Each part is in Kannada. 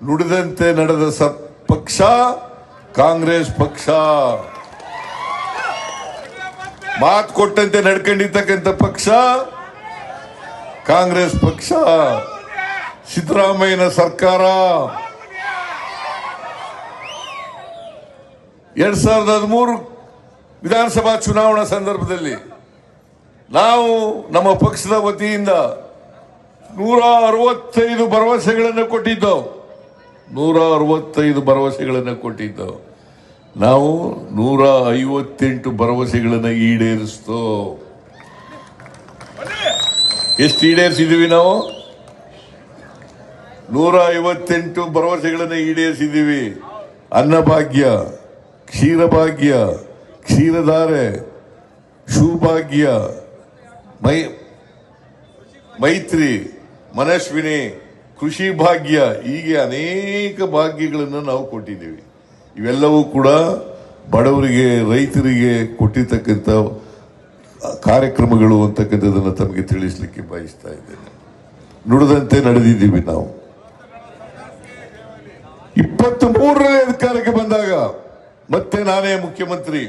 ನುಡಿದಂತೆ ನಡೆದ ಪಕ್ಷ ಕಾಂಗ್ರೆಸ್ ಪಕ್ಷ. ಮಾತು ಕೊಟ್ಟಂತೆ ನಡ್ಕೊಂಡಿರ್ತಕ್ಕಂಥ ಪಕ್ಷ ಕಾಂಗ್ರೆಸ್ ಪಕ್ಷ. ಸಿದ್ದರಾಮಯ್ಯನ ಸರ್ಕಾರ 2013 ವಿಧಾನಸಭಾ ಚುನಾವಣಾ ಸಂದರ್ಭದಲ್ಲಿ ನಾವು ನಮ್ಮ ಪಕ್ಷದ ವತಿಯಿಂದ 165 ಭರವಸೆಗಳನ್ನು ಕೊಟ್ಟಿದ್ದೆವು. 165 ಭರವಸೆಗಳನ್ನು ಕೊಟ್ಟಿದ್ದೆವು. ನಾವು 158 ಭರವಸೆಗಳನ್ನು ಈಡೇರಿಸ್ತೋ. ಎಷ್ಟು ಈಡೇರಿಸಿದೀವಿ ನಾವು? 158 ಭರವಸೆಗಳನ್ನು ಈಡೇರಿಸಿದ್ದೀವಿ. ಅನ್ನಭಾಗ್ಯ, ಕ್ಷೀರಭಾಗ್ಯ, ಕ್ಷೀರಧಾರೆ, ಶುಭಾಗ್ಯ, ಮೈತ್ರಿ, ಮನಸ್ವಿನಿ, ಕೃಷಿ ಭಾಗ್ಯ, ಹೀಗೆ ಅನೇಕ ಭಾಗ್ಯಗಳನ್ನು ನಾವು ಕೊಟ್ಟಿದ್ದೀವಿ. ಇವೆಲ್ಲವೂ ಕೂಡ ಬಡವರಿಗೆ, ರೈತರಿಗೆ ಕೊಟ್ಟಿರ್ತಕ್ಕಂಥ ಕಾರ್ಯಕ್ರಮಗಳು ಅಂತಕ್ಕಂಥದ್ದನ್ನು ತಮಗೆ ತಿಳಿಸಲಿಕ್ಕೆ ಬಯಸ್ತಾ ಇದ್ದೇನೆ. ನುಡಿದಂತೆ ನಡೆದಿದ್ದೀವಿ ನಾವು. 23ನೇ ಅಧಿಕಾರಕ್ಕೆ ಬಂದಾಗ ಮತ್ತೆ ನಾನೇ ಮುಖ್ಯಮಂತ್ರಿ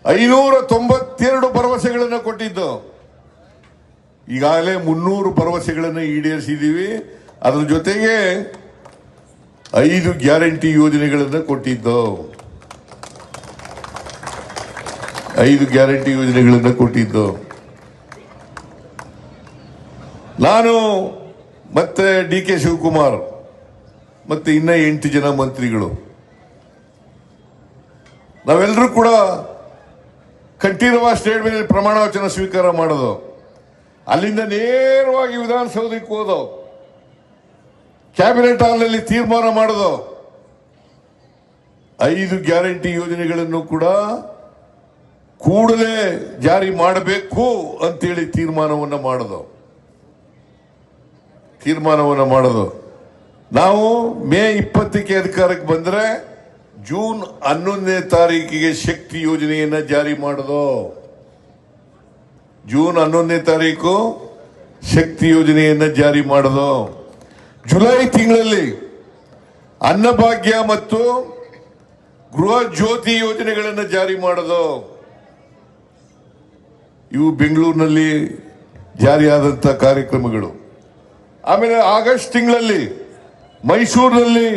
592 ಭರವಸೆಗಳನ್ನು ಕೊಟ್ಟಿದ್ದು. ಈಗಾಗಲೇ 300 ಭರವಸೆಗಳನ್ನು ಈಡೇರಿಸಿದ್ದೀವಿ. ಅದರ ಜೊತೆಗೆ 5 ಗ್ಯಾರಂಟಿ ಯೋಜನೆಗಳನ್ನು ಕೊಟ್ಟಿದ್ದು. 5 ಗ್ಯಾರಂಟಿ ಯೋಜನೆಗಳನ್ನು ಕೊಟ್ಟಿದ್ದು. ನಾನು ಮತ್ತೆ DK ಶಿವಕುಮಾರ್ ಮತ್ತೆ ಇನ್ನ 8 ಜನ ಮಂತ್ರಿಗಳು ನಾವೆಲ್ಲರೂ ಕೂಡ ಕಂಠೀರವ ಸ್ಟೇಡಿಯಂನಲ್ಲಿ ಪ್ರಮಾಣ ವಚನ ಸ್ವೀಕಾರ ಮಾಡೋದು. ಅಲ್ಲಿಂದ ನೇರವಾಗಿ ವಿಧಾನಸೌಧಕ್ಕೆ ಹೋದೋ, ಕ್ಯಾಬಿನೆಟ್ ಹಾಲ್ನಲ್ಲಿ ತೀರ್ಮಾನ ಮಾಡೋದು. 5 ಗ್ಯಾರಂಟಿ ಯೋಜನೆಗಳನ್ನು ಕೂಡ ಕೂಡಲೇ ಜಾರಿ ಮಾಡಬೇಕು ಅಂತೇಳಿ ತೀರ್ಮಾನವನ್ನು ಮಾಡೋದು. ನಾವು ಮೇ 20ಕ್ಕೆ ಅಧಿಕಾರಕ್ಕೆ ಬಂದ್ರೆ ಜೂನ್ 11ನೇ ತಾರೀಕಿಗೆ ಶಕ್ತಿ ಯೋಜನೆಯನ್ನ ಜಾರಿ ಮಾಡೋದು. ಜೂನ್ 11ನೇ ತಾರೀಕು ಶಕ್ತಿ ಯೋಜನೆಯನ್ನ ಜಾರಿ ಮಾಡೋದು. ಜುಲೈ ತಿಂಗಳಲ್ಲಿ ಅನ್ನಭಾಗ್ಯ ಮತ್ತು ಗೃಹ ಜ್ಯೋತಿ ಯೋಜನೆಗಳನ್ನು ಜಾರಿ ಮಾಡೋದು. ಇವು ಬೆಂಗಳೂರಿನಲ್ಲಿ ಜಾರಿಯಾದಂಥ ಕಾರ್ಯಕ್ರಮಗಳು. ಆಮೇಲೆ ಆಗಸ್ಟ್ ತಿಂಗಳಲ್ಲಿ ಮೈಸೂರಿನಲ್ಲಿ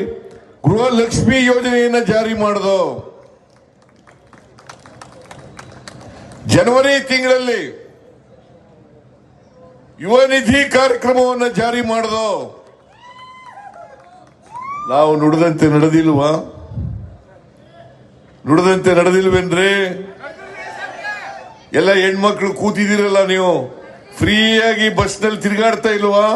ಗೃಹಲಕ್ಷ್ಮಿ ಯೋಜನೆಯನ್ನು ಜಾರಿ ಮಾಡೋದು. ಜನವರಿ ತಿಂಗಳಲ್ಲಿ ಯುವ ನಿಧಿ ಕಾರ್ಯಕ್ರಮವನ್ನು ಜಾರಿ ಮಾಡೋದು. ನಾವು ನುಡಿದಂತೆ ನಡೆದಿಲ್ವೇನ್ರಿ? ಎಲ್ಲ ಹೆಣ್ಮಕ್ಳು ಕೂತಿದ್ದೀರಲ್ಲ, ನೀವು ಫ್ರೀಯಾಗಿ ಬಸ್ನಲ್ಲಿ ತಿರುಗಾಡ್ತಾ ಇಲ್ವಾ?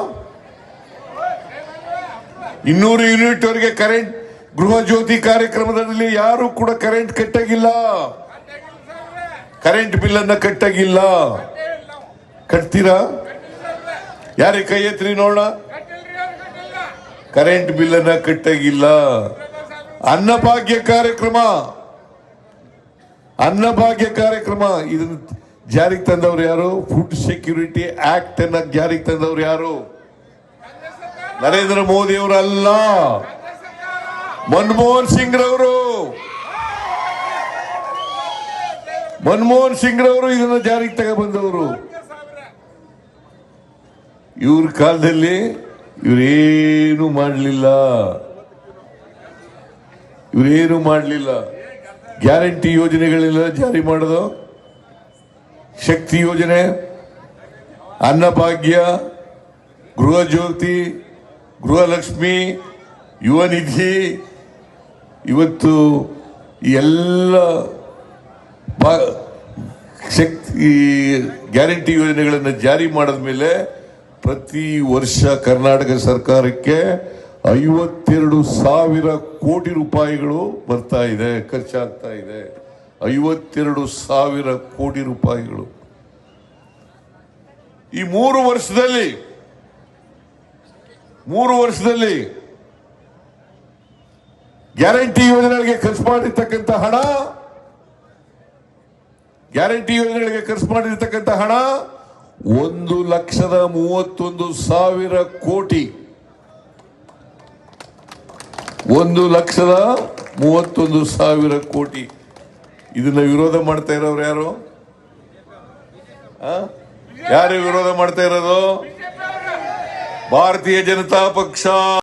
200 ಯೂನಿಟ್ ವರೆಗೆ ಕರೆಂಟ್ ಗೃಹ ಜ್ಯೋತಿ ಕಾರ್ಯಕ್ರಮದಲ್ಲಿ ಯಾರು ಕೂಡ ಕರೆಂಟ್ ಕಟ್ಟಾಗಿಲ್ಲ, ಕರೆಂಟ್ ಬಿಲ್ ಅನ್ನ ಕಟ್ಟಾಗಿಲ್ಲ. ಕಟ್ತೀರಾ? ಯಾರಿಗೆ ಕೈ ಎತ್ರಿ ನೋಡೋಣ. ಕರೆಂಟ್ ಬಿಲ್ ಅನ್ನ ಕಟ್ಟಾಗಿಲ್ಲ. ಅನ್ನಭಾಗ್ಯ ಕಾರ್ಯಕ್ರಮ ಇದನ್ನು ಜಾರಿಗೆ ತಂದವರು ಯಾರು? ಫುಡ್ ಸೆಕ್ಯೂರಿಟಿ ಆಕ್ಟ್ ಅನ್ನ ಜಾರಿಗೆ ತಂದವರು ಯಾರು? ನರೇಂದ್ರ ಮೋದಿ ಅವರಲ್ಲ, ಮನಮೋಹನ್ ಸಿಂಗ್ ರವರು ಇದನ್ನು ಜಾರಿಗೆ ತಗೊಂಡ್ಬಂದವರು. ಇವ್ರ ಕಾಲದಲ್ಲಿ ಇವರೇನು ಮಾಡಲಿಲ್ಲ. ಗ್ಯಾರಂಟಿ ಯೋಜನೆಗಳೆಲ್ಲ ಜಾರಿ ಮಾಡೋದು. ಶಕ್ತಿ ಯೋಜನೆ, ಅನ್ನಭಾಗ್ಯ, ಗೃಹ ಜ್ಯೋತಿ, ಗೃಹಲಕ್ಷ್ಮಿ, ಯುವ ನಿಧಿ, ಇವತ್ತು ಎಲ್ಲ ಶಕ್ತಿ ಗ್ಯಾರಂಟಿ ಯೋಜನೆಗಳನ್ನು ಜಾರಿ ಮಾಡಿದ ಮೇಲೆ ಪ್ರತಿ ವರ್ಷ ಕರ್ನಾಟಕ ಸರ್ಕಾರಕ್ಕೆ 52,000 ಕೋಟಿ ರೂಪಾಯಿಗಳು ಬರ್ತಾ ಇದೆ, ಖರ್ಚಾಗ್ತಾ ಇದೆ. 52,000 ಕೋಟಿ ರೂಪಾಯಿಗಳು ಈ 3 ವರ್ಷದಲ್ಲಿ ಗ್ಯಾರಂಟಿ ಯೋಜನೆಗಳಿಗೆ ಖರ್ಚು ಮಾಡಿರ್ತಕ್ಕಂಥ ಹಣ 1,31,000 ಕೋಟಿ 1,31,000 ಕೋಟಿ ಇದನ್ನ ವಿರೋಧ ಮಾಡ್ತಾ ಇರೋರು ಯಾರು? ಯಾರು ವಿರೋಧ ಮಾಡ್ತಾ ಇರೋದು? ಭಾರತೀಯ ಜನತಾ ಪಕ್ಷ.